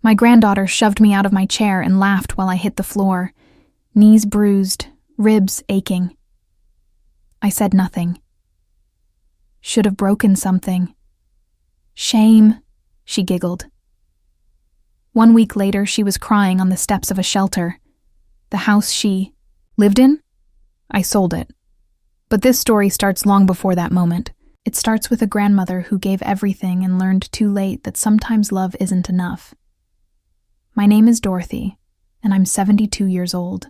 My granddaughter shoved me out of my chair and laughed while I hit the floor, knees bruised, ribs aching. I said nothing. Should have broken something. Shame, she giggled. 1 week later, she was crying on the steps of a shelter. The house she lived in? I sold it. But this story starts long before that moment. It starts with a grandmother who gave everything and learned too late that sometimes love isn't enough. My name is Dorothy, and I'm 72 years old.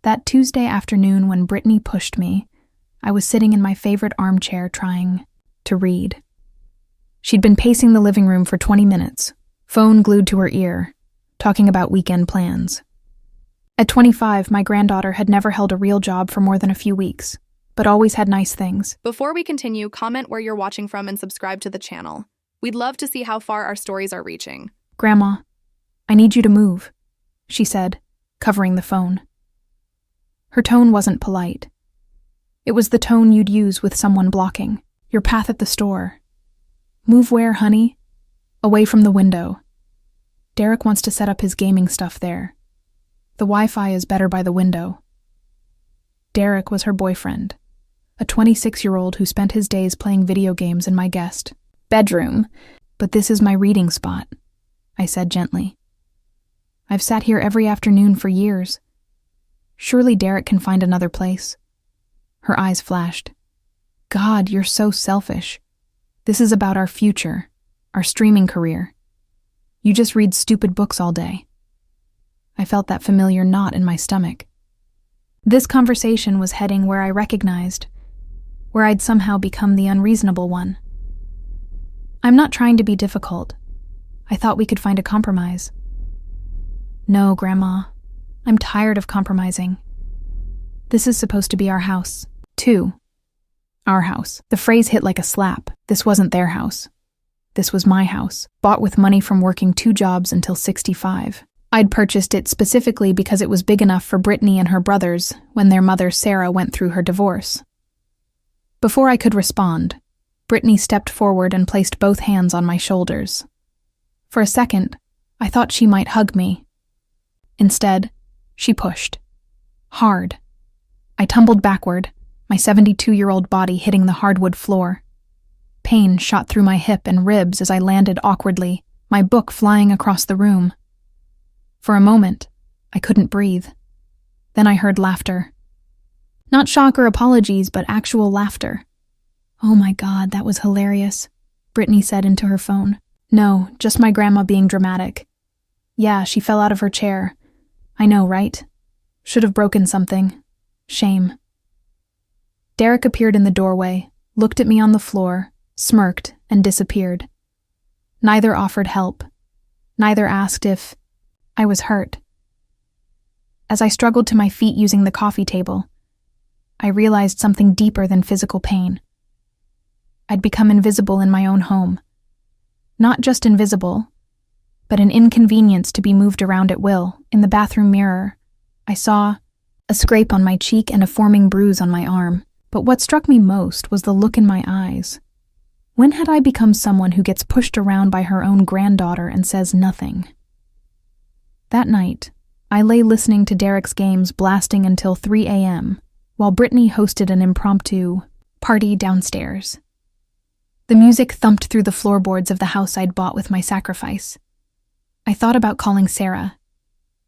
That Tuesday afternoon when Brittany pushed me, I was sitting in my favorite armchair trying to read. She'd been pacing the living room for 20 minutes, phone glued to her ear, talking about weekend plans. At 25, my granddaughter had never held a real job for more than a few weeks, but always had nice things. Before we continue, comment where you're watching from and subscribe to the channel. We'd love to see how far our stories are reaching. Grandma, I need you to move, she said, covering the phone. Her tone wasn't polite. It was the tone you'd use with someone blocking your path at the store. Move where, honey? Away from the window. Derek wants to set up his gaming stuff there. The Wi-Fi is better by the window. Derek was her boyfriend, a 26-year-old who spent his days playing video games in my guest bedroom. But this is my reading spot, I said gently. I've sat here every afternoon for years. Surely Derek can find another place. Her eyes flashed. God, you're so selfish. This is about our future, our streaming career. You just read stupid books all day. I felt that familiar knot in my stomach. This conversation was heading where I recognized, where I'd somehow become the unreasonable one. I'm not trying to be difficult. I thought we could find a compromise. No, Grandma. I'm tired of compromising. This is supposed to be our house, too. Our house. The phrase hit like a slap. This wasn't their house. This was my house, bought with money from working 2 jobs until 65. I'd purchased it specifically because it was big enough for Brittany and her brothers when their mother Sarah went through her divorce. Before I could respond, Brittany stepped forward and placed both hands on my shoulders. For a second, I thought she might hug me. Instead, she pushed. Hard. I tumbled backward, my 72-year-old body hitting the hardwood floor. Pain shot through my hip and ribs as I landed awkwardly, my book flying across the room. For a moment, I couldn't breathe. Then I heard laughter. Not shock or apologies, but actual laughter. Oh my God, that was hilarious, Brittany said into her phone. No, just my grandma being dramatic. Yeah, she fell out of her chair. I know, right? Should have broken something. Shame. Derek appeared in the doorway, looked at me on the floor, smirked, and disappeared. Neither offered help. Neither asked if I was hurt. As I struggled to my feet using the coffee table, I realized something deeper than physical pain. I'd become invisible in my own home. Not just invisible, but an inconvenience to be moved around at will. In the bathroom mirror, I saw a scrape on my cheek and a forming bruise on my arm. But what struck me most was the look in my eyes. When had I become someone who gets pushed around by her own granddaughter and says nothing? That night, I lay listening to Derek's games blasting until 3 a.m., while Brittany hosted an impromptu party downstairs. The music thumped through the floorboards of the house I'd bought with my sacrifice. I thought about calling Sarah,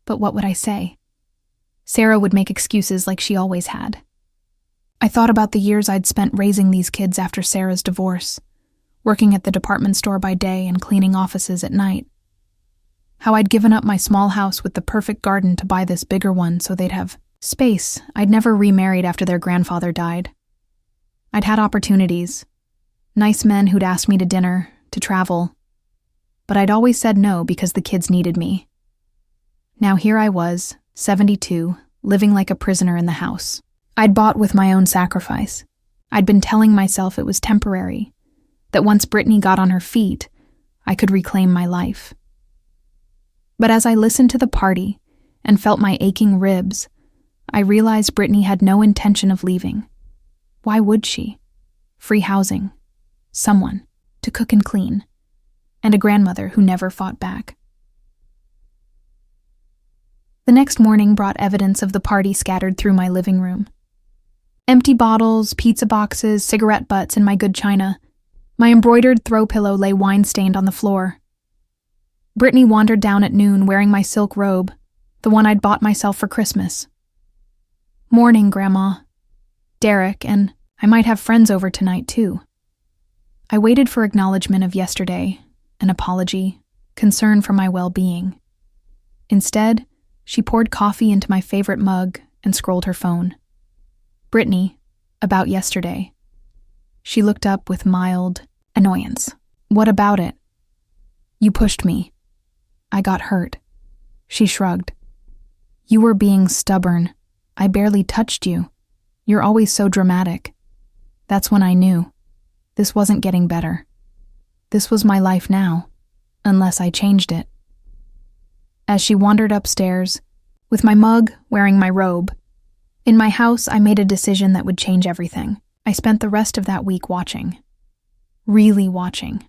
but what would I say? Sarah would make excuses like she always had. I thought about the years I'd spent raising these kids after Sarah's divorce, working at the department store by day and cleaning offices at night. How I'd given up my small house with the perfect garden to buy this bigger one so they'd have space. I'd never remarried after their grandfather died. I'd had opportunities, nice men who'd asked me to dinner, to travel, but I'd always said no because the kids needed me. Now here I was, 72, living like a prisoner in the house. I'd bought with my own sacrifice. I'd been telling myself it was temporary, that once Brittany got on her feet, I could reclaim my life. But as I listened to the party and felt my aching ribs, I realized Brittany had no intention of leaving. Why would she? Free housing. Someone to cook and clean. and a grandmother who never fought back. The next morning brought evidence of the party scattered through my living room. Empty bottles, pizza boxes, cigarette butts, and my good china. My embroidered throw pillow lay wine-stained on the floor. Brittany wandered down at noon wearing my silk robe, the one I'd bought myself for Christmas. "Morning, Grandma." Derek, and I might have friends over tonight, too. I waited for acknowledgement of yesterday, an apology, concern for my well-being. Instead, she poured coffee into my favorite mug and scrolled her phone. "Brittany, about yesterday." She looked up with mild annoyance. "What about it?" "You pushed me. I got hurt." She shrugged. "You were being stubborn. I barely touched you. You're always so dramatic." That's when I knew. This wasn't getting better. This was my life now, unless I changed it. As she wandered upstairs, with my mug wearing my robe, in my house I made a decision that would change everything. I spent the rest of that week watching. Really watching.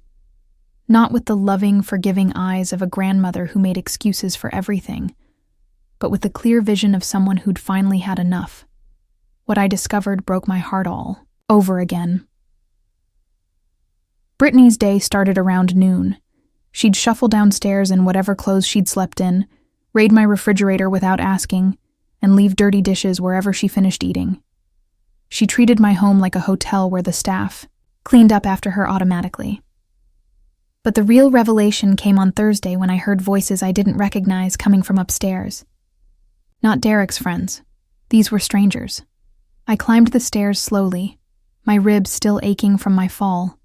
Not with the loving, forgiving eyes of a grandmother who made excuses for everything, but with the clear vision of someone who'd finally had enough. What I discovered broke my heart all over again. Brittany's day started around noon. She'd shuffle downstairs in whatever clothes she'd slept in, raid my refrigerator without asking, and leave dirty dishes wherever she finished eating. She treated my home like a hotel where the staff cleaned up after her automatically. But the real revelation came on Thursday when I heard voices I didn't recognize coming from upstairs. Not Derek's friends. These were strangers. I climbed the stairs slowly, my ribs still aching from my fall,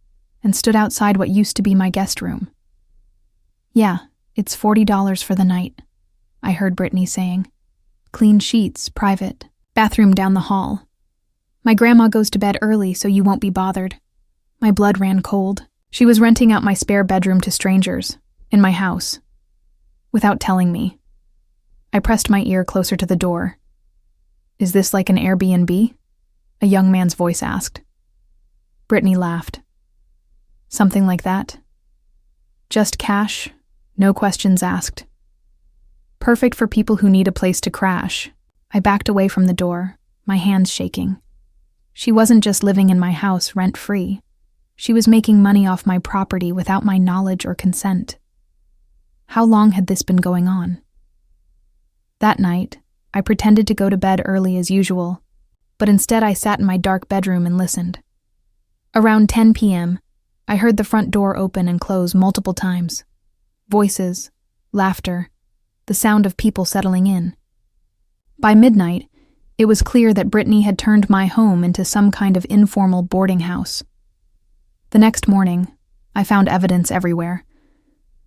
and stood outside what used to be my guest room. "Yeah, it's $40 for the night," I heard Brittany saying. "Clean sheets, private, bathroom down the hall. My grandma goes to bed early so you won't be bothered." My blood ran cold. She was renting out my spare bedroom to strangers, in my house, without telling me. I pressed my ear closer to the door. "Is this like an Airbnb?" a young man's voice asked. Brittany laughed. "Something like that. Just cash, no questions asked. Perfect for people who need a place to crash." I backed away from the door, my hands shaking. She wasn't just living in my house rent-free. She was making money off my property without my knowledge or consent. How long had this been going on? That night, I pretended to go to bed early as usual, but instead I sat in my dark bedroom and listened. Around 10 p.m., I heard the front door open and close multiple times. Voices, laughter, the sound of people settling in. By midnight, it was clear that Brittany had turned my home into some kind of informal boarding house. The next morning, I found evidence everywhere.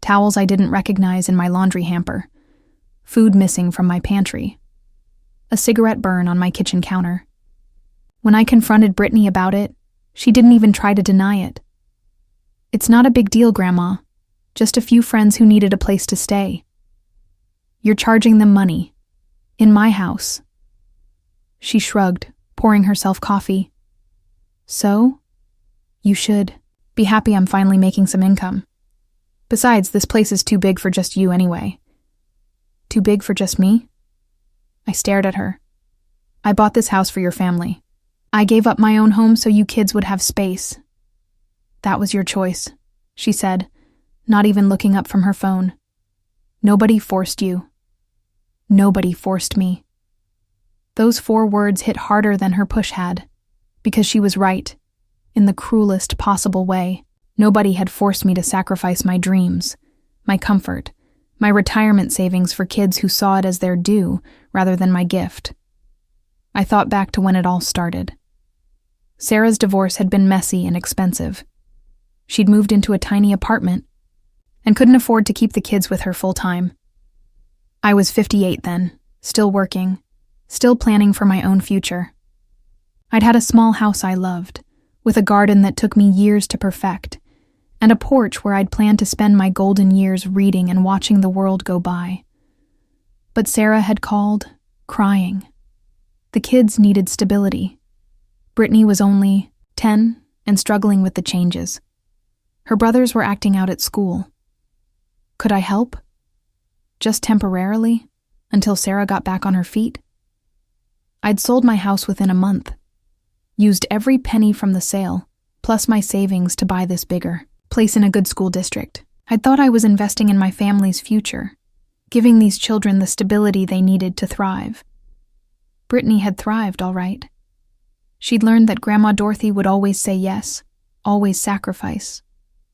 Towels I didn't recognize in my laundry hamper. Food missing from my pantry. A cigarette burn on my kitchen counter. When I confronted Brittany about it, she didn't even try to deny it. "It's not a big deal, Grandma. Just a few friends who needed a place to stay." "You're charging them money. In my house." She shrugged, pouring herself coffee. "So? You should be happy I'm finally making some income. Besides, this place is too big for just you anyway." "Too big for just me?" I stared at her. "I bought this house for your family. I gave up my own home so you kids would have space." "That was your choice," she said, not even looking up from her phone. "Nobody forced you. Nobody forced me." Those 4 words hit harder than her push had, because she was right, in the cruelest possible way. Nobody had forced me to sacrifice my dreams, my comfort, my retirement savings for kids who saw it as their due rather than my gift. I thought back to when it all started. Sarah's divorce had been messy and expensive. She'd moved into a tiny apartment and couldn't afford to keep the kids with her full-time. I was 58 then, still working, still planning for my own future. I'd had a small house I loved, with a garden that took me years to perfect, and a porch where I'd planned to spend my golden years reading and watching the world go by. But Sarah had called, crying. The kids needed stability. Brittany was only 10 and struggling with the changes. Her brothers were acting out at school. Could I help? Just temporarily, until Sarah got back on her feet? I'd sold my house within a month, used every penny from the sale, plus my savings to buy this bigger place in a good school district. I'd thought I was investing in my family's future, giving these children the stability they needed to thrive. Brittany had thrived, all right. She'd learned that Grandma Dorothy would always say yes, always sacrifice,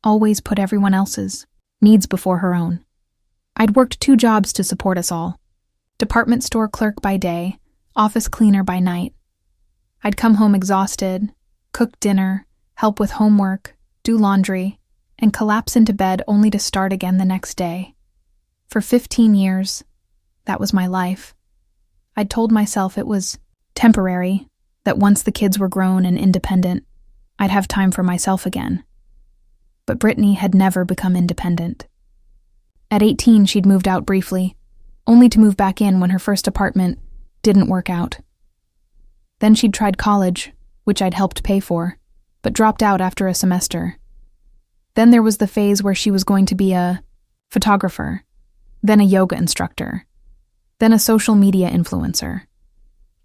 always put everyone else's needs before her own. I'd worked 2 jobs to support us all. Department store clerk by day, office cleaner by night. I'd come home exhausted, cook dinner, help with homework, do laundry, and collapse into bed only to start again the next day. For 15 years, that was my life. I'd told myself it was temporary, that once the kids were grown and independent, I'd have time for myself again. But Brittany had never become independent. At 18, she'd moved out briefly, only to move back in when her first apartment didn't work out. Then she'd tried college, which I'd helped pay for, but dropped out after a semester. Then there was the phase where she was going to be a photographer, then a yoga instructor, then a social media influencer.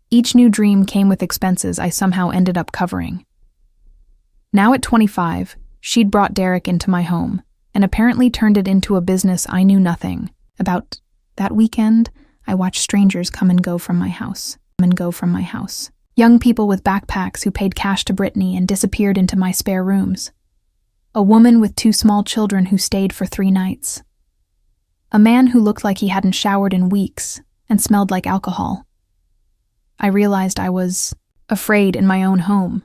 Each new dream came with expenses I somehow ended up covering. Now at 25, she'd brought Derek into my home and apparently turned it into a business I knew nothing about. That weekend, I watched strangers come and go from my house. Young people with backpacks who paid cash to Brittany and disappeared into my spare rooms. A woman with 2 small children who stayed for 3 nights. A man who looked like he hadn't showered in weeks and smelled like alcohol. I realized I was afraid in my own home.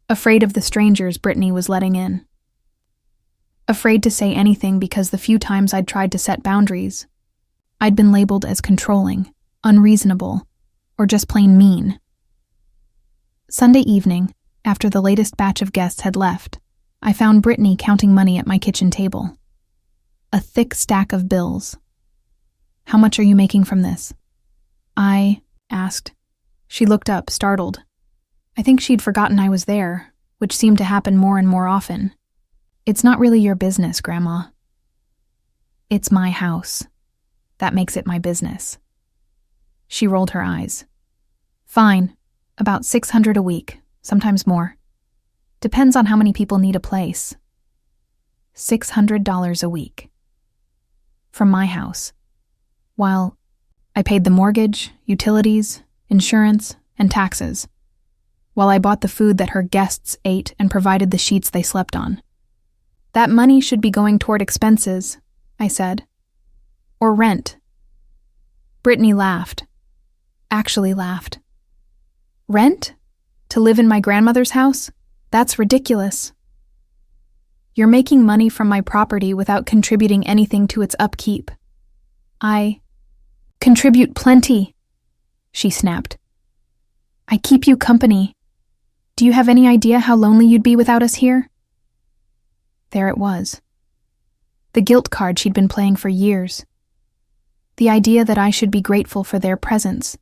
Afraid of the strangers Brittany was letting in. Afraid to say anything because the few times I'd tried to set boundaries, I'd been labeled as controlling, unreasonable, or just plain mean. Sunday evening, after the latest batch of guests had left, I found Brittany counting money at my kitchen table. A thick stack of bills. "How much are you making from this?" I asked. She looked up, startled. I think she'd forgotten I was there, which seemed to happen more and more often. "It's not really your business, Grandma." "It's my house. That makes it my business." She rolled her eyes. "Fine, about $600 a week, sometimes more. Depends on how many people need a place." $600 a week. From my house. While I paid the mortgage, utilities, insurance, and taxes. While I bought the food that her guests ate and provided the sheets they slept on. "That money should be going toward expenses," I said. "Or rent." Brittany laughed. Actually laughed. "Rent? To live in my grandmother's house? That's ridiculous. You're making money from my property without contributing anything to its upkeep." "I contribute plenty," she snapped. "I keep you company. Do you have any idea how lonely you'd be without us here?" There it was. The guilt card she'd been playing for years. The idea that I should be grateful for their presence,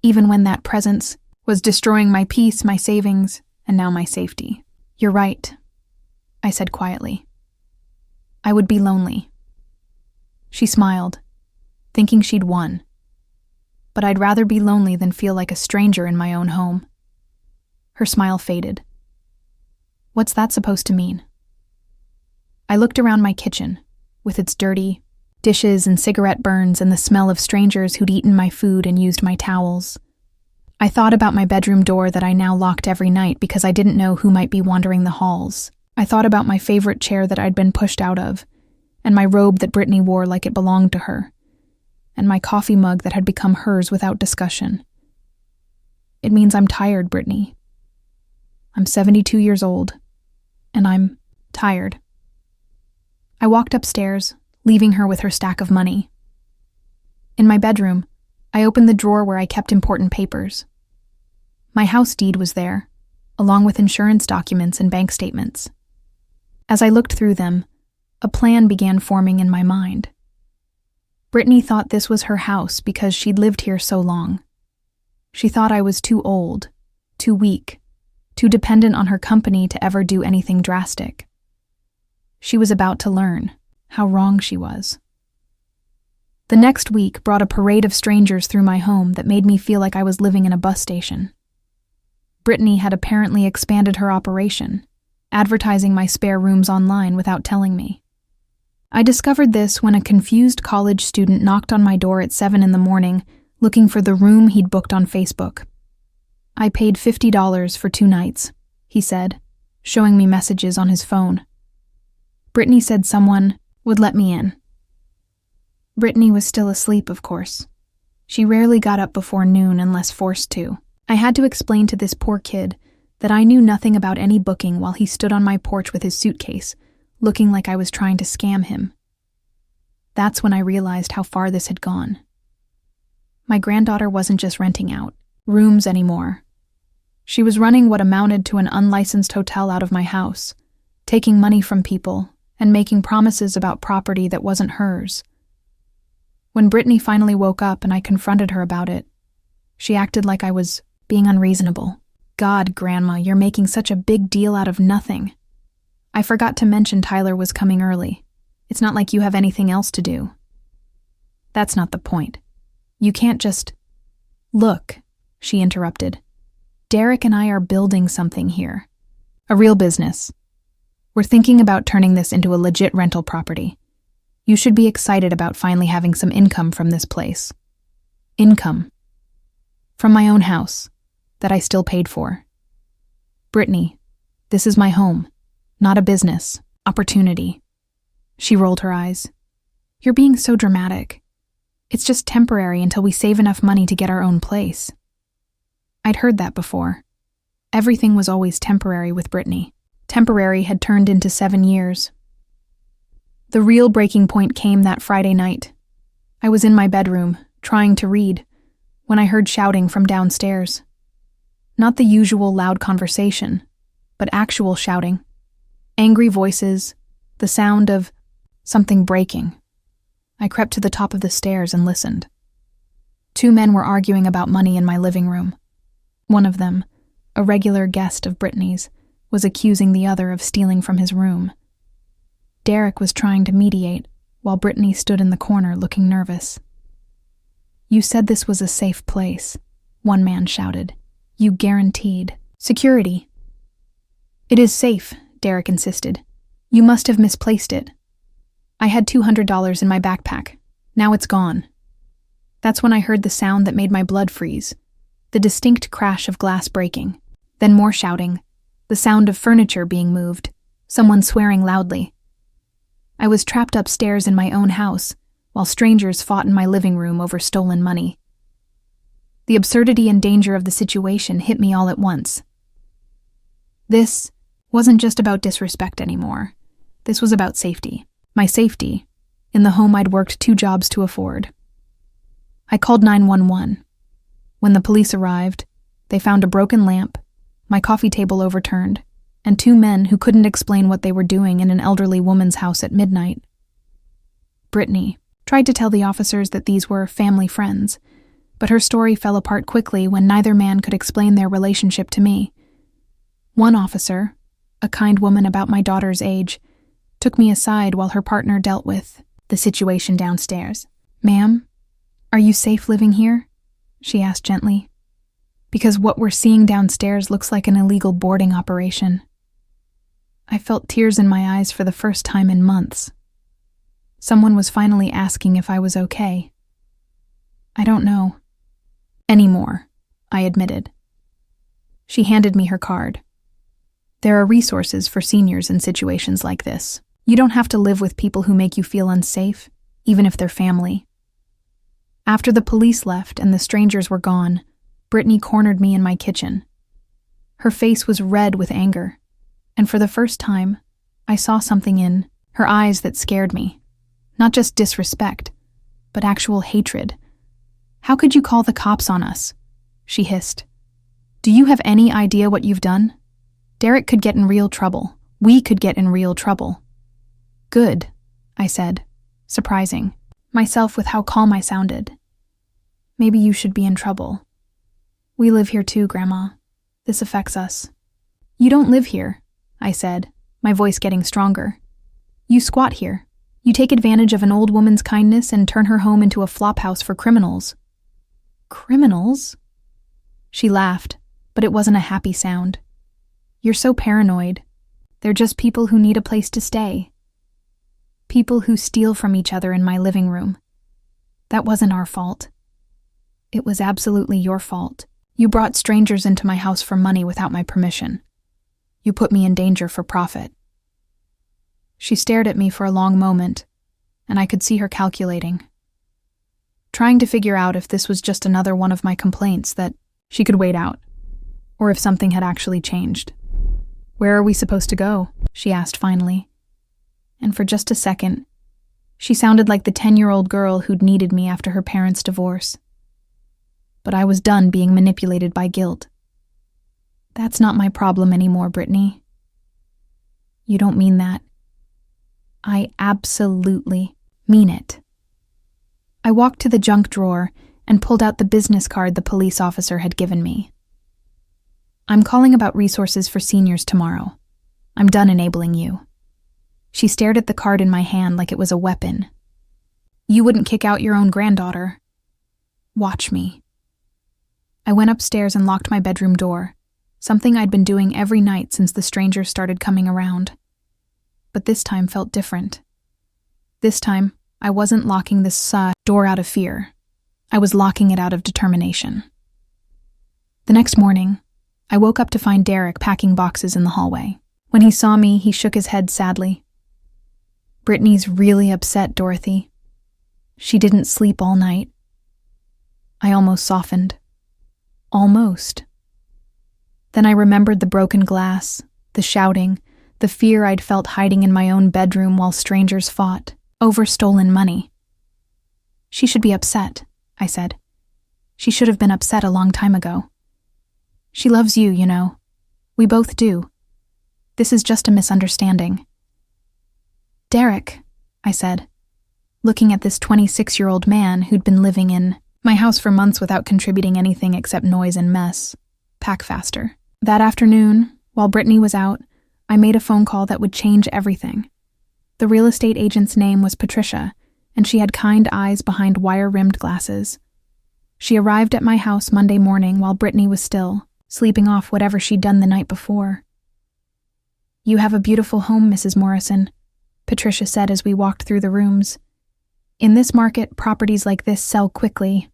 even when that presence was destroying my peace, my savings, and now my safety. "You're right," I said quietly. "I would be lonely." She smiled, thinking she'd won. But I'd rather be lonely than feel like a stranger in my own home. Her smile faded. "What's that supposed to mean?" I looked around my kitchen, with its dirty dishes and cigarette burns and the smell of strangers who'd eaten my food and used my towels. I thought about my bedroom door that I now locked every night because I didn't know who might be wandering the halls. I thought about my favorite chair that I'd been pushed out of, and my robe that Brittany wore like it belonged to her, and my coffee mug that had become hers without discussion. It means I'm tired, Brittany. I'm 72 years old, and I'm tired. I walked upstairs, leaving her with her stack of money. In my bedroom, I opened the drawer where I kept important papers. My house deed was there, along with insurance documents and bank statements. As I looked through them, a plan began forming in my mind. Brittany thought this was her house because she'd lived here so long. She thought I was too old, too weak, too dependent on her company to ever do anything drastic. She was about to learn how wrong she was. The next week brought a parade of strangers through my home that made me feel like I was living in a bus station. Brittany had apparently expanded her operation, advertising my spare rooms online without telling me. I discovered this when a confused college student knocked on my door at 7 a.m, looking for the room he'd booked on Facebook. I paid $50 for 2 nights, he said, showing me messages on his phone. Brittany said someone would let me in. Brittany was still asleep, of course. She rarely got up before noon unless forced to. I had to explain to this poor kid that I knew nothing about any booking while he stood on my porch with his suitcase, looking like I was trying to scam him. That's when I realized how far this had gone. My granddaughter wasn't just renting out rooms anymore. She was running what amounted to an unlicensed hotel out of my house, taking money from people and making promises about property that wasn't hers. When Brittany finally woke up and I confronted her about it, she acted like I was being unreasonable. God, Grandma, you're making such a big deal out of nothing. I forgot to mention Tyler was coming early. It's not like you have anything else to do. That's not the point. You can't just... Look, she interrupted. Derek and I are building something here. A real business. We're thinking about turning this into a legit rental property. You should be excited about finally having some income from this place. Income. From my own house, that I still paid for. Brittany, this is my home, not a business, opportunity. She rolled her eyes. You're being so dramatic. It's just temporary until we save enough money to get our own place. I'd heard that before. Everything was always temporary with Brittany. Temporary had turned into 7 years. The real breaking point came that Friday night. I was in my bedroom, trying to read, when I heard shouting from downstairs. Not the usual loud conversation, but actual shouting. Angry voices, the sound of something breaking. I crept to the top of the stairs and listened. 2 men were arguing about money in my living room. One of them, a regular guest of Brittany's, was accusing the other of stealing from his room. Derek was trying to mediate, while Brittany stood in the corner looking nervous. You said this was a safe place, one man shouted. You guaranteed security. It is safe, Derek insisted. You must have misplaced it. I had $200 in my backpack. Now it's gone. That's when I heard the sound that made my blood freeze, the distinct crash of glass breaking, then more shouting, the sound of furniture being moved, someone swearing loudly. I was trapped upstairs in my own house, while strangers fought in my living room over stolen money. The absurdity and danger of the situation hit me all at once. This wasn't just about disrespect anymore. This was about safety. My safety, in the home I'd worked 2 jobs to afford. I called 911. When the police arrived, they found a broken lamp, my coffee table overturned, and 2 men who couldn't explain what they were doing in an elderly woman's house at midnight. Brittany tried to tell the officers that these were family friends, but her story fell apart quickly when neither man could explain their relationship to me. One officer, a kind woman about my daughter's age, took me aside while her partner dealt with the situation downstairs. Ma'am, are you safe living here? She asked gently. Because what we're seeing downstairs looks like an illegal boarding operation. I felt tears in my eyes for the first time in months. Someone was finally asking if I was okay. I don't know. Anymore, I admitted. She handed me her card. There are resources for seniors in situations like this. You don't have to live with people who make you feel unsafe, even if they're family. After the police left and the strangers were gone, Brittany cornered me in my kitchen. Her face was red with anger, and for the first time, I saw something in her eyes that scared me. Not just disrespect, but actual hatred. How could you call the cops on us? She hissed. Do you have any idea what you've done? Derek could get in real trouble. We could get in real trouble. Good, I said, surprising myself with how calm I sounded. Maybe you should be in trouble. We live here too, Grandma. This affects us. You don't live here, I said, my voice getting stronger. You squat here. You take advantage of an old woman's kindness and turn her home into a flophouse for criminals. Criminals? She laughed, but it wasn't a happy sound. You're so paranoid. They're just people who need a place to stay. People who steal from each other in my living room. That wasn't our fault. It was absolutely your fault. You brought strangers into my house for money without my permission. You put me in danger for profit. She stared at me for a long moment, and I could see her calculating, trying to figure out if this was just another one of my complaints that she could wait out, or if something had actually changed. Where are we supposed to go? She asked finally. And for just a second, she sounded like the 10-year-old girl who'd needed me after her parents' divorce. But I was done being manipulated by guilt. That's not my problem anymore, Brittany. You don't mean that. I absolutely mean it. I walked to the junk drawer and pulled out the business card the police officer had given me. I'm calling about resources for seniors tomorrow. I'm done enabling you. She stared at the card in my hand like it was a weapon. You wouldn't kick out your own granddaughter. Watch me. I went upstairs and locked my bedroom door, something I'd been doing every night since the strangers started coming around. But this time felt different. This time, I wasn't locking this door out of fear. I was locking it out of determination. The next morning, I woke up to find Derek packing boxes in the hallway. When he saw me, he shook his head sadly. Brittany's really upset, Dorothy. She didn't sleep all night. I almost softened. Almost. Then I remembered the broken glass, the shouting, the fear I'd felt hiding in my own bedroom while strangers fought over stolen money. She should be upset, I said. She should have been upset a long time ago. She loves you, you know. We both do. This is just a misunderstanding. Derek, I said, looking at this 26-year-old man who'd been living in my house for months without contributing anything except noise and mess. Pack faster. That afternoon, while Brittany was out, I made a phone call that would change everything. The real estate agent's name was Patricia, and she had kind eyes behind wire-rimmed glasses. She arrived at my house Monday morning while Brittany was still, sleeping off whatever she'd done the night before. You have a beautiful home, Mrs. Morrison, Patricia said as we walked through the rooms. In this market, properties like this sell quickly.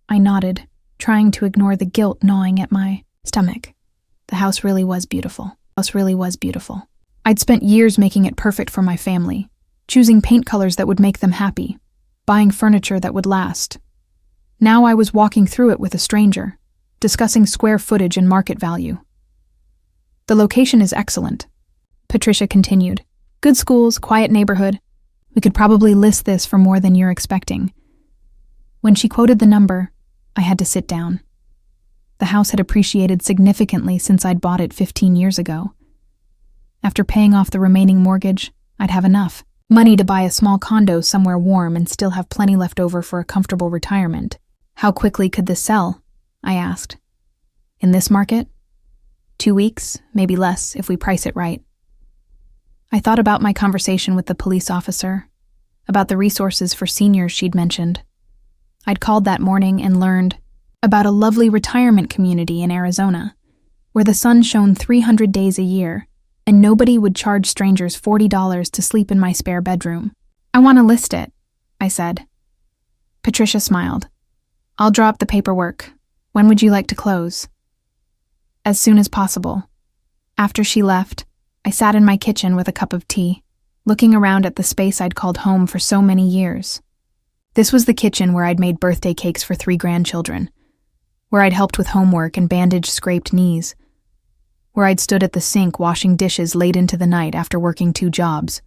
I nodded, trying to ignore the guilt gnawing at my stomach. The house really was beautiful. I'd spent years making it perfect for my family, choosing paint colors that would make them happy, buying furniture that would last. Now I was walking through it with a stranger, discussing square footage and market value. The location is excellent, Patricia continued. Good schools, quiet neighborhood. We could probably list this for more than you're expecting. When she quoted the number, I had to sit down. The house had appreciated significantly since I'd bought it 15 years ago. After paying off the remaining mortgage, I'd have enough money to buy a small condo somewhere warm and still have plenty left over for a comfortable retirement. How quickly could this sell? I asked. In this market? 2 weeks, maybe less if we price it right. I thought about my conversation with the police officer, about the resources for seniors she'd mentioned. I'd called that morning and learned about a lovely retirement community in Arizona, where the sun shone 300 days a year, and nobody would charge strangers $40 to sleep in my spare bedroom. I want to list it, I said. Patricia smiled. I'll draw up the paperwork. When would you like to close? As soon as possible. After she left, I sat in my kitchen with a cup of tea, looking around at the space I'd called home for so many years. This was the kitchen where I'd made birthday cakes for 3 grandchildren, where I'd helped with homework and bandaged scraped knees, where I'd stood at the sink washing dishes late into the night after working 2 jobs.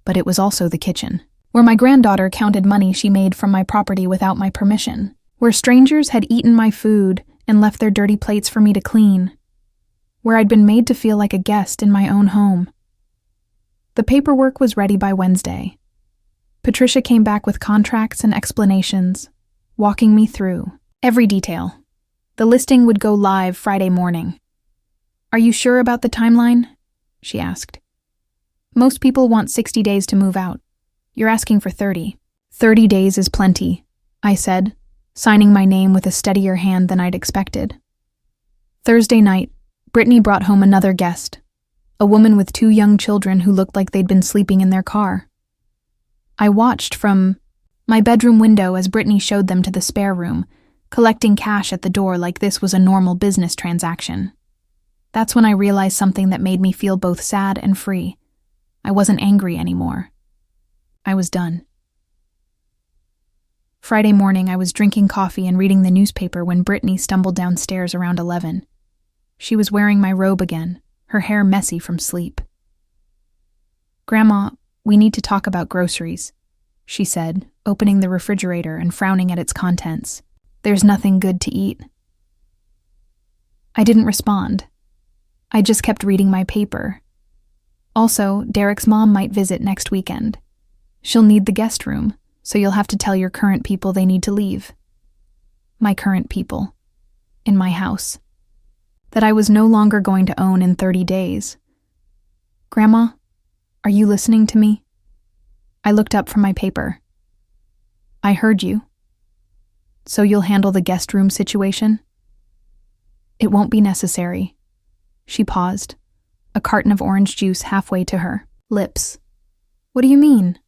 But it was also the kitchen, where my granddaughter counted money she made from my property without my permission, where strangers had eaten my food and left their dirty plates for me to clean, where I'd been made to feel like a guest in my own home. The paperwork was ready by Wednesday. Patricia came back with contracts and explanations, walking me through every detail. The listing would go live Friday morning. Are you sure about the timeline? She asked. Most people want 60 days to move out. You're asking for 30. 30 days is plenty, I said, signing my name with a steadier hand than I'd expected. Thursday night, Brittany brought home another guest, a woman with 2 young children who looked like they'd been sleeping in their car. I watched from my bedroom window as Brittany showed them to the spare room, collecting cash at the door like this was a normal business transaction. That's when I realized something that made me feel both sad and free. I wasn't angry anymore. I was done. Friday morning, I was drinking coffee and reading the newspaper when Brittany stumbled downstairs around 11. She was wearing my robe again, her hair messy from sleep. "Grandma, we need to talk about groceries," she said, opening the refrigerator and frowning at its contents. "There's nothing good to eat." I didn't respond. I just kept reading my paper. Also, Derek's mom might visit next weekend. She'll need the guest room, so you'll have to tell your current people they need to leave. My current people. In my house. That I was no longer going to own in 30 days. "Grandma, are you listening to me?" I looked up from my paper. "I heard you. So you'll handle the guest room situation?" "It won't be necessary." She paused, a carton of orange juice halfway to her lips. "What do you mean?"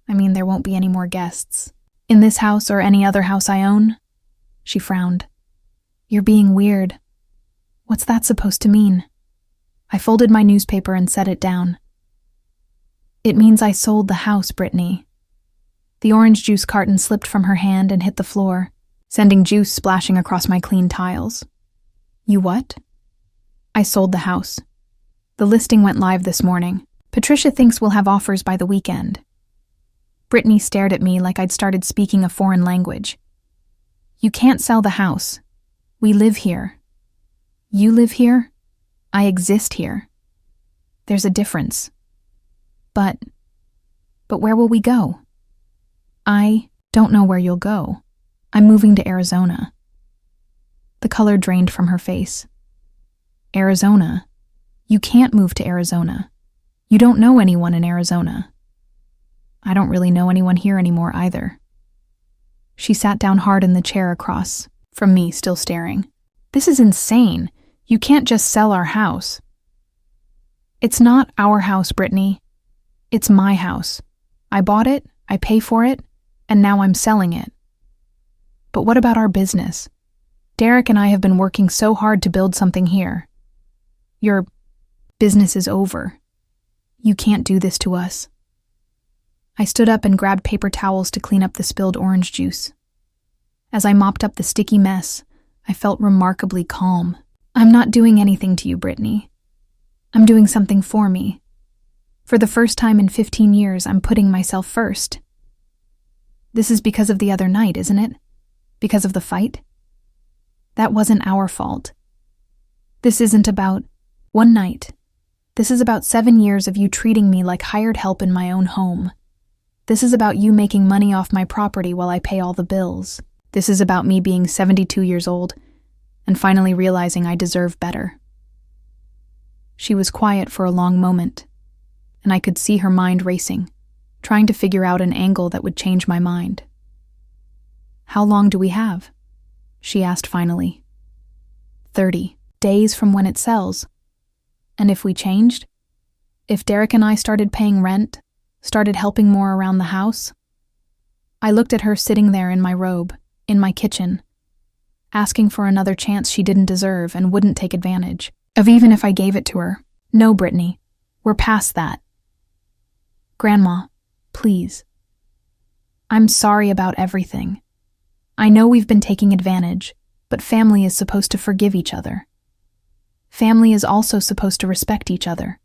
"I mean there won't be any more guests. In this house or any other house I own?" She frowned. "You're being weird." "What's that supposed to mean?" I folded my newspaper and set it down. "It means I sold the house, Brittany." The orange juice carton slipped from her hand and hit the floor, sending juice splashing across my clean tiles. "You what?" "I sold the house. The listing went live this morning. Patricia thinks we'll have offers by the weekend." Brittany stared at me like I'd started speaking a foreign language. "You can't sell the house. We live here." "You live here? I exist here. There's a difference." But where will we go?" "I don't know where you'll go. I'm moving to Arizona." The color drained from her face. "Arizona? You can't move to Arizona. You don't know anyone in Arizona." "I don't really know anyone here anymore either." She sat down hard in the chair across from me, still staring. "This is insane. You can't just sell our house." "It's not our house, Brittany. It's my house. I bought it, I pay for it, and now I'm selling it." "But what about our business? Derek and I have been working so hard to build something here." "Your business is over. You can't do this to us." I stood up and grabbed paper towels to clean up the spilled orange juice. As I mopped up the sticky mess, I felt remarkably calm. "I'm not doing anything to you, Brittany. I'm doing something for me. For the first time in 15 years, I'm putting myself first." "This is because of the other night, isn't it? Because of the fight?" "That wasn't our fault. This isn't about one night. This is about 7 years of you treating me like hired help in my own home. This is about you making money off my property while I pay all the bills. This is about me being 72 years old and finally realizing I deserve better." She was quiet for a long moment, and I could see her mind racing, trying to figure out an angle that would change my mind. "How long do we have?" she asked finally. 30 days from when it sells. And if we changed? If Derek and I started paying rent, started helping more around the house? I looked at her sitting there in my robe, in my kitchen, asking for another chance she didn't deserve and wouldn't take advantage of even if I gave it to her. "No, Brittany, we're past that." "Grandma, please. I'm sorry about everything. I know we've been taking advantage, but family is supposed to forgive each other. Family is also supposed to respect each other.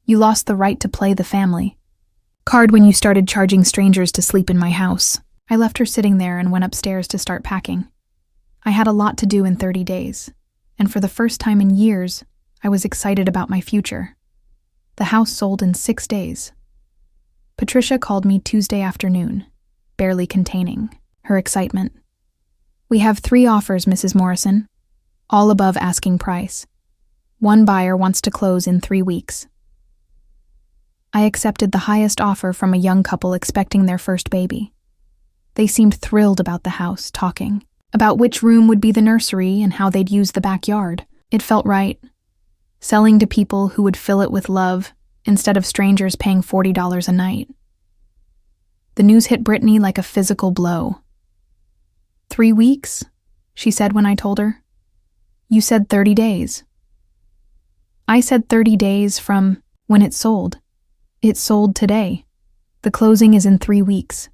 You lost the right to play the family card when you started charging strangers to sleep in my house." I left her sitting there and went upstairs to start packing. I had a lot to do in 30 days, and for the first time in years, I was excited about my future. The house sold in 6 days. Patricia called me Tuesday afternoon, barely containing her excitement. "We have 3 offers, Mrs. Morrison, all above asking price. One buyer wants to close in 3 weeks." I accepted the highest offer from a young couple expecting their first baby. They seemed thrilled about the house, talking about which room would be the nursery and how they'd use the backyard. It felt right. Selling to people who would fill it with love instead of strangers paying $40 a night. The news hit Brittany like a physical blow. 3 weeks? She said when I told her. You said 30 days. I said 30 days from when it sold. It sold today. The closing is in 3 weeks.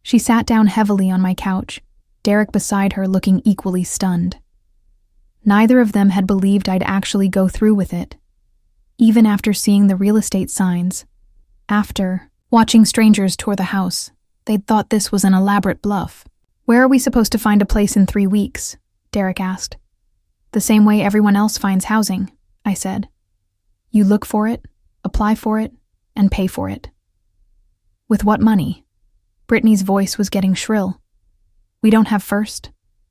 She sat down heavily on my couch, Derek beside her looking equally stunned. Neither of them had believed I'd actually go through with it, even after seeing the real estate signs. After watching strangers tour the house, they'd thought this was an elaborate bluff. Where are we supposed to find a place in 3 weeks? Derek asked. The same way everyone else finds housing, I said. You look for it, apply for it, and pay for it. With what money? Brittany's voice was getting shrill. We don't have first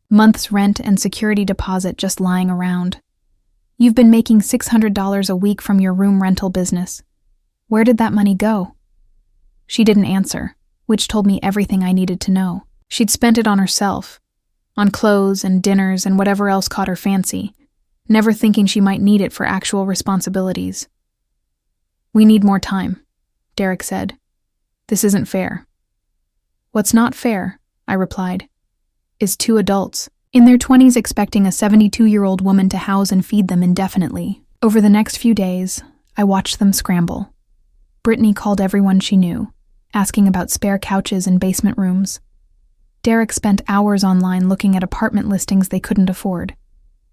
month's rent and security deposit just lying around. You've been making $600 a week from your room rental business. Where did that money go? She didn't answer, which told me everything I needed to know. She'd spent it on herself, on clothes and dinners and whatever else caught her fancy, never thinking she might need it for actual responsibilities. We need more time, Derek said. This isn't fair. What's not fair, I replied, is 2 adults in their 20s expecting a 72-year-old woman to house and feed them indefinitely. Over the next few days, I watched them scramble. Brittany called everyone she knew, asking about spare couches and basement rooms. Derek spent hours online looking at apartment listings they couldn't afford.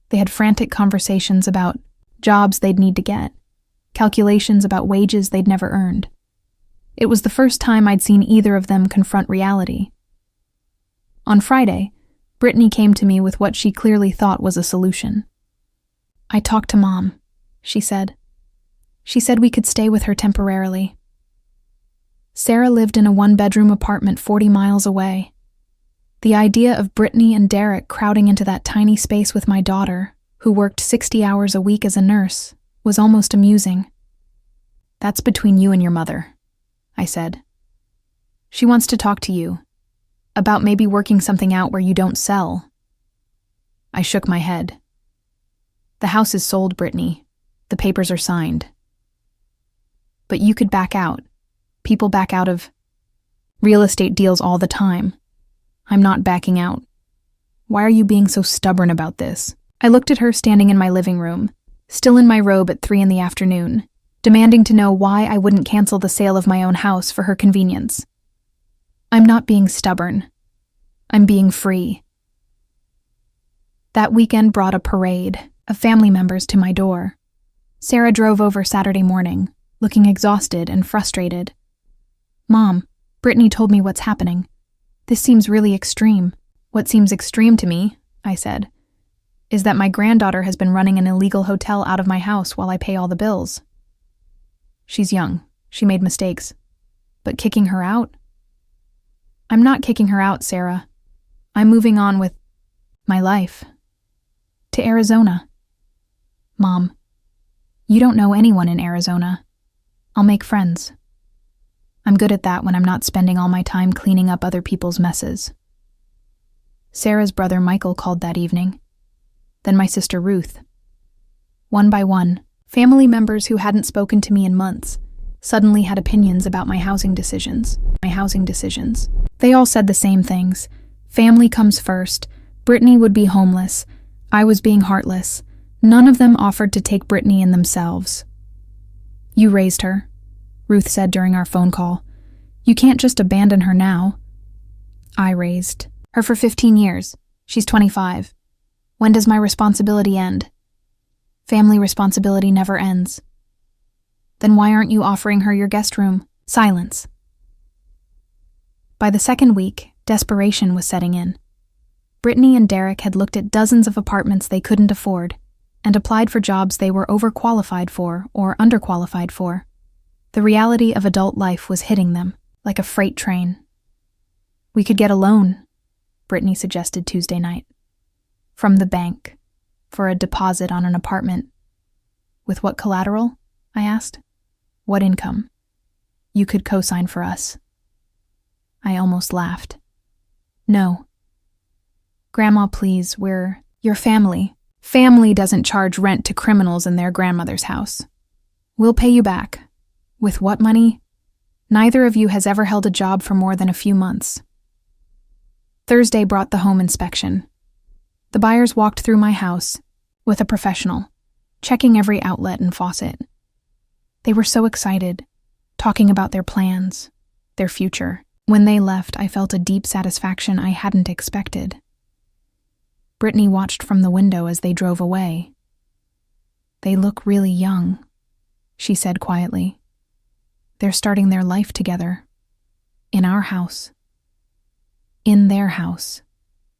They had frantic conversations about jobs they'd need to get, calculations about wages they'd never earned. It was the first time I'd seen either of them confront reality. On Friday, Brittany came to me with what she clearly thought was a solution. I talked to Mom, she said. She said we could stay with her temporarily. Sarah lived in a 1-bedroom apartment 40 miles away. The idea of Brittany and Derek crowding into that tiny space with my daughter, who worked 60 hours a week as a nurse, was almost amusing. That's between you and your mother, I said. She wants to talk to you, about maybe working something out where you don't sell. I shook my head. The house is sold, Brittany. The papers are signed. But you could back out. People back out of real estate deals all the time. I'm not backing out. Why are you being so stubborn about this? I looked at her standing in my living room, still in my robe at 3 p.m, demanding to know why I wouldn't cancel the sale of my own house for her convenience. I'm not being stubborn. I'm being free. That weekend brought a parade of family members to my door. Sarah drove over Saturday morning, looking exhausted and frustrated. Mom, Brittany told me what's happening. This seems really extreme. What seems extreme to me, I said, is that my granddaughter has been running an illegal hotel out of my house while I pay all the bills. She's young. She made mistakes. But kicking her out? I'm not kicking her out, Sarah. I'm moving on with my life. To Arizona. Mom, you don't know anyone in Arizona. I'll make friends. I'm good at that when I'm not spending all my time cleaning up other people's messes. Sarah's brother Michael called that evening. Then my sister Ruth. One by one, family members who hadn't spoken to me in months suddenly had opinions about my housing decisions. They all said the same things. Family comes first. Brittany would be homeless. I was being heartless. None of them offered to take Brittany in themselves. You raised her, Ruth said during our phone call. You can't just abandon her now. I raised her for 15 years. She's 25. When does my responsibility end? Family responsibility never ends. Then why aren't you offering her your guest room? Silence. By the second week, desperation was setting in. Brittany and Derek had looked at dozens of apartments they couldn't afford and applied for jobs they were overqualified for or underqualified for. The reality of adult life was hitting them like a freight train. We could get a loan, Brittany suggested Tuesday night, from the bank for a deposit on an apartment. With what collateral? I asked. What income? You could co-sign for us." I almost laughed. "No. Grandma, please, we're your family. Family doesn't charge rent to criminals in their grandmother's house. We'll pay you back. With what money? Neither of you has ever held a job for more than a few months." Thursday brought the home inspection. The buyers walked through my house with a professional, checking every outlet and faucet. They were so excited, talking about their plans, their future. When they left, I felt a deep satisfaction I hadn't expected. Brittany watched from the window as they drove away. "They look really young," she said quietly. "They're starting their life together. In our house. In their house.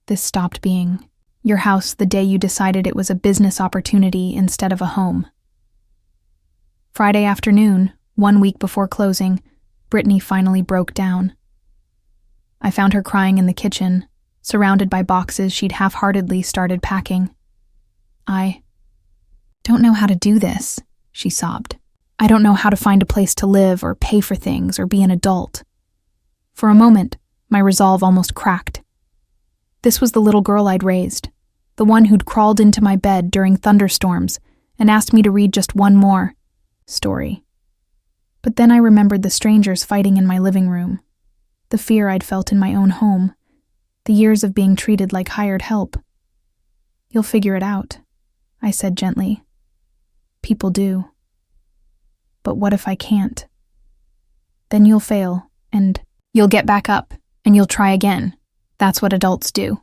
This stopped being your house the day you decided it was a business opportunity instead of a home." Friday afternoon, 1 week before closing, Brittany finally broke down. I found her crying in the kitchen, surrounded by boxes she'd half-heartedly started packing. "I don't know how to do this," she sobbed. "I don't know how to find a place to live or pay for things or be an adult." For a moment, my resolve almost cracked. This was the little girl I'd raised, the one who'd crawled into my bed during thunderstorms and asked me to read just one more story. But then I remembered the strangers fighting in my living room, the fear I'd felt in my own home, the years of being treated like hired help. "You'll figure it out," I said gently. "People do. But what if I can't? Then you'll fail, and you'll get back up, and you'll try again. That's what adults do."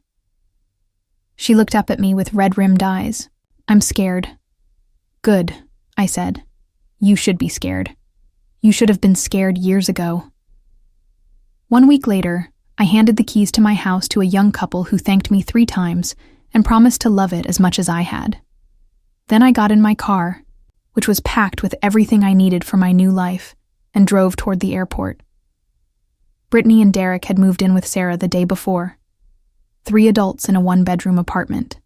She looked up at me with red-rimmed eyes. "I'm scared." "Good," I said. "You should be scared. You should have been scared years ago." 1 week later, I handed the keys to my house to a young couple who thanked me 3 times and promised to love it as much as I had. Then I got in my car, which was packed with everything I needed for my new life, and drove toward the airport. Brittany and Derek had moved in with Sarah the day before. 3 adults in a 1-bedroom apartment.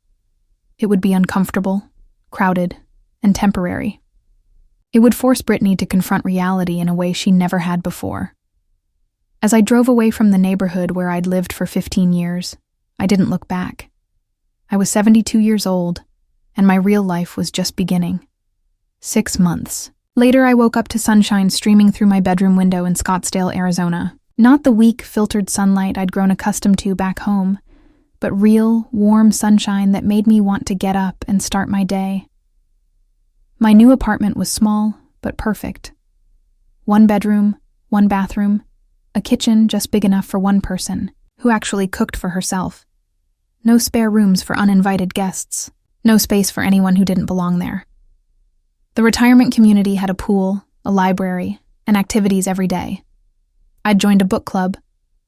It would be uncomfortable, crowded, and temporary. It would force Brittany to confront reality in a way she never had before. As I drove away from the neighborhood where I'd lived for 15 years, I didn't look back. I was 72 years old, and my real life was just beginning. 6 months. Later, I woke up to sunshine streaming through my bedroom window in Scottsdale, Arizona. Not the weak, filtered sunlight I'd grown accustomed to back home, but real, warm sunshine that made me want to get up and start my day. My new apartment was small, but perfect. 1 bedroom, 1 bathroom, a kitchen just big enough for 1 person, who actually cooked for herself. No spare rooms for uninvited guests. No space for anyone who didn't belong there. The retirement community had a pool, a library, and activities every day. I'd joined a book club,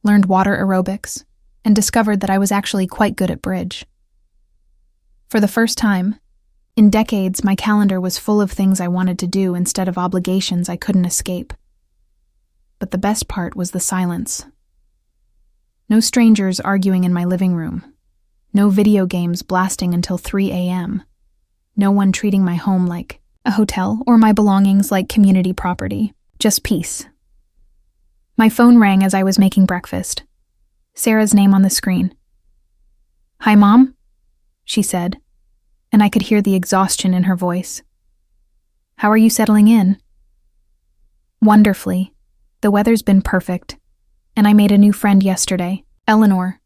learned water aerobics, and discovered that I was actually quite good at bridge. For the first time, in decades, my calendar was full of things I wanted to do instead of obligations I couldn't escape. But the best part was the silence. No strangers arguing in my living room. No video games blasting until 3 a.m. No one treating my home like a hotel or my belongings like community property. Just peace. My phone rang as I was making breakfast. Sarah's name on the screen. "Hi, Mom," she said, and I could hear the exhaustion in her voice. "How are you settling in?" "Wonderfully. The weather's been perfect, and I made a new friend yesterday, Eleanor.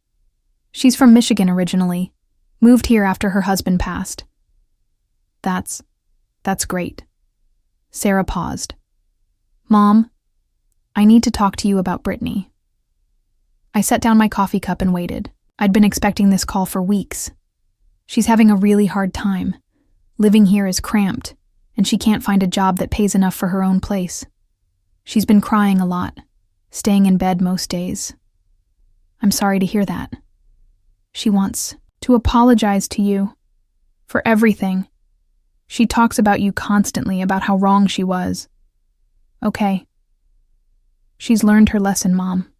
She's from Michigan originally, moved here after her husband passed." That's great." Sarah paused. "Mom, I need to talk to you about Brittany." I set down my coffee cup and waited. I'd been expecting this call for weeks. She's having a really hard time. Living here is cramped, and she can't find a job that pays enough for her own place. She's been crying a lot, staying in bed most days. "I'm sorry to hear that. She wants to apologize to you for everything. She talks about you constantly, about how wrong she was." "Okay. She's learned her lesson, Mom.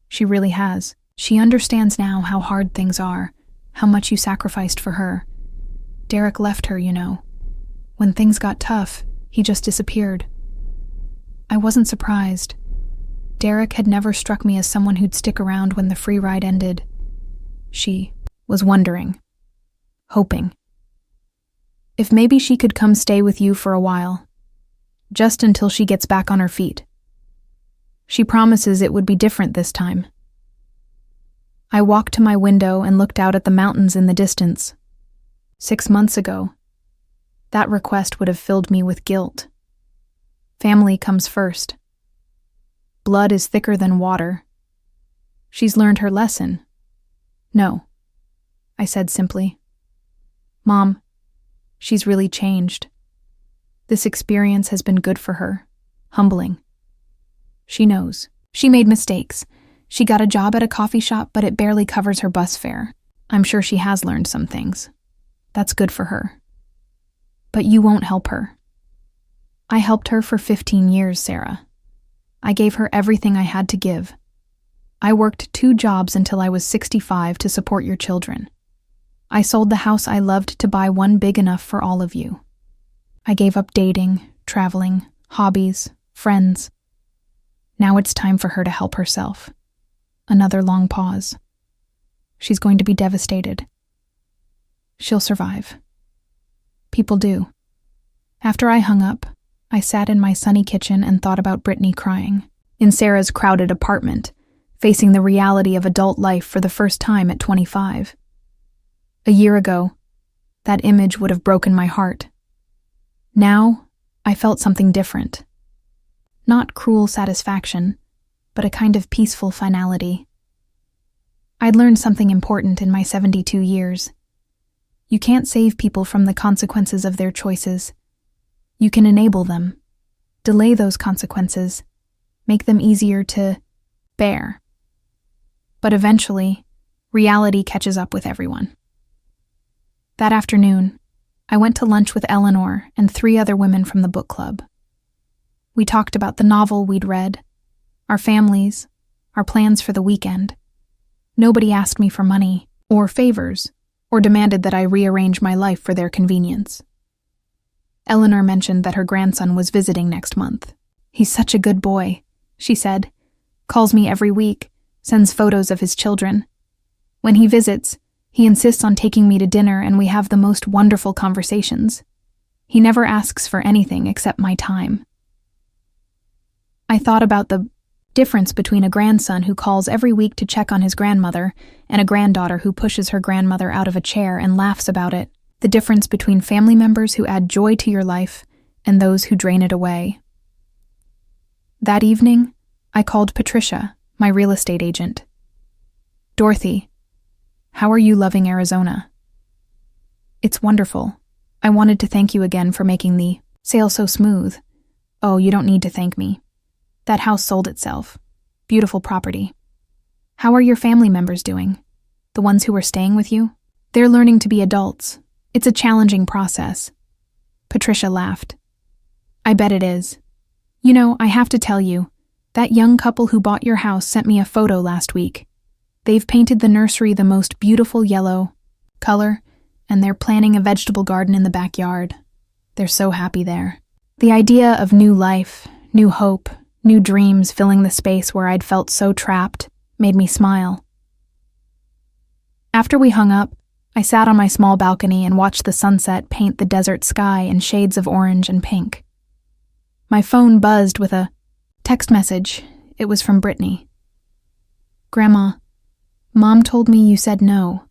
She really has. She understands now how hard things are, how much you sacrificed for her. Derek left her, you know. When things got tough, he just disappeared. I wasn't surprised. Derek had never struck me as someone who'd stick around when the free ride ended. She was wondering, hoping. If maybe she could come stay with you for a while, just until she gets back on her feet. She promises it would be different this time. I walked to my window and looked out at the mountains in the distance. 6 months ago, that request would have filled me with guilt. Family comes first. Blood is thicker than water. She's learned her lesson. No, I said simply. Mom, she's really changed. This experience has been good for her, humbling. She knows. She made mistakes. She got a job at a coffee shop, but it barely covers her bus fare. I'm sure she has learned some things. That's good for her. But you won't help her. I helped her for 15 years, Sarah. I gave her everything I had to give. I worked 2 jobs until I was 65 to support your children. I sold the house I loved to buy one big enough for all of you. I gave up dating, traveling, hobbies, friends. Now it's time for her to help herself. Another long pause. She's going to be devastated. She'll survive. People do. After I hung up, I sat in my sunny kitchen and thought about Brittany crying, in Sarah's crowded apartment, facing the reality of adult life for the first time at 25. A year ago, that image would have broken my heart. Now, I felt something different. Not cruel satisfaction, but a kind of peaceful finality. I'd learned something important in my 72 years. You can't save people from the consequences of their choices. You can enable them, delay those consequences, make them easier to bear. But eventually, reality catches up with everyone. That afternoon, I went to lunch with Eleanor and 3 other women from the book club. We talked about the novel we'd read, our families, our plans for the weekend. Nobody asked me for money or favors or demanded that I rearrange my life for their convenience. Eleanor mentioned that her grandson was visiting next month. He's such a good boy, she said. Calls me every week, sends photos of his children. When he visits, he insists on taking me to dinner and we have the most wonderful conversations. He never asks for anything except my time. I thought about the difference between a grandson who calls every week to check on his grandmother and a granddaughter who pushes her grandmother out of a chair and laughs about it. The difference between family members who add joy to your life and those who drain it away. That evening, I called Patricia, my real estate agent. Dorothy, how are you loving Arizona? It's wonderful. I wanted to thank you again for making the sale so smooth. Oh, you don't need to thank me. That house sold itself. Beautiful property. How are your family members doing? The ones who are staying with you? They're learning to be adults. It's a challenging process. Patricia laughed. I bet it is. You know, I have to tell you, that young couple who bought your house sent me a photo last week. They've painted the nursery the most beautiful yellow color, and they're planting a vegetable garden in the backyard. They're so happy there. The idea of new life, new hope, new dreams filling the space where I'd felt so trapped made me smile. After we hung up, I sat on my small balcony and watched the sunset paint the desert sky in shades of orange and pink. My phone buzzed with a text message. It was from Brittany. Grandma, Mom told me you said no.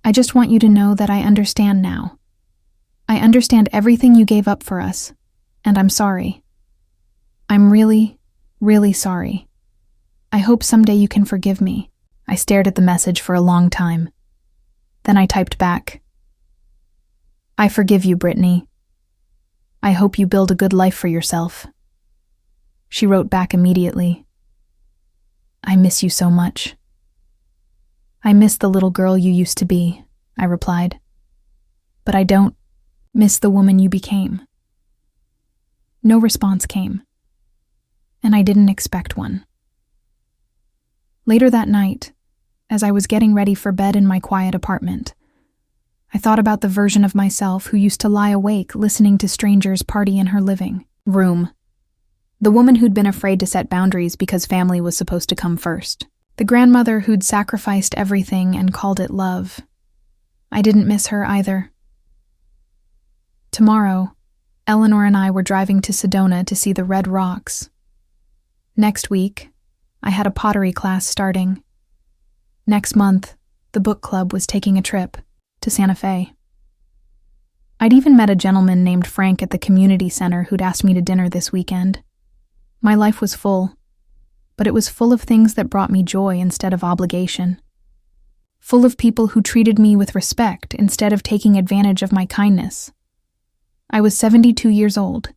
I just want you to know that I understand now. I understand everything you gave up for us, and I'm sorry. I'm really, really sorry. I hope someday you can forgive me. I stared at the message for a long time. Then I typed back. I forgive you, Brittany. I hope you build a good life for yourself. She wrote back immediately. I miss you so much. I miss the little girl you used to be, I replied. But I don't miss the woman you became. No response came, and I didn't expect one. Later that night, as I was getting ready for bed in my quiet apartment, I thought about the version of myself who used to lie awake listening to strangers party in her living room. The woman who'd been afraid to set boundaries because family was supposed to come first. The grandmother who'd sacrificed everything and called it love. I didn't miss her either. Tomorrow, Eleanor and I were driving to Sedona to see the Red Rocks. Next week, I had a pottery class starting. Next month, the book club was taking a trip to Santa Fe. I'd even met a gentleman named Frank at the community center who'd asked me to dinner this weekend. My life was full, but it was full of things that brought me joy instead of obligation. Full of people who treated me with respect instead of taking advantage of my kindness. I was 72 years old,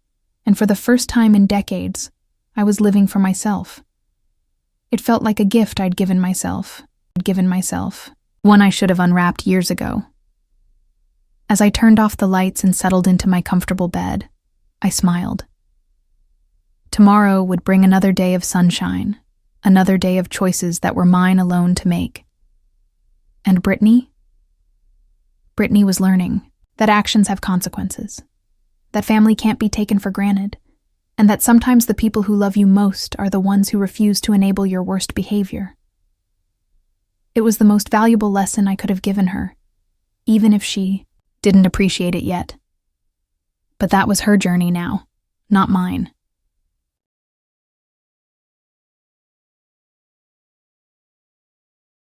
and for the first time in decades, I was living for myself. It felt like a gift I'd given myself, one I should have unwrapped years ago. As I turned off the lights and settled into my comfortable bed, I smiled. Tomorrow would bring another day of sunshine, another day of choices that were mine alone to make. And Brittany? Brittany was learning that actions have consequences, that family can't be taken for granted, and that sometimes the people who love you most are the ones who refuse to enable your worst behavior. It was the most valuable lesson I could have given her, even if she didn't appreciate it yet. But that was her journey now, not mine.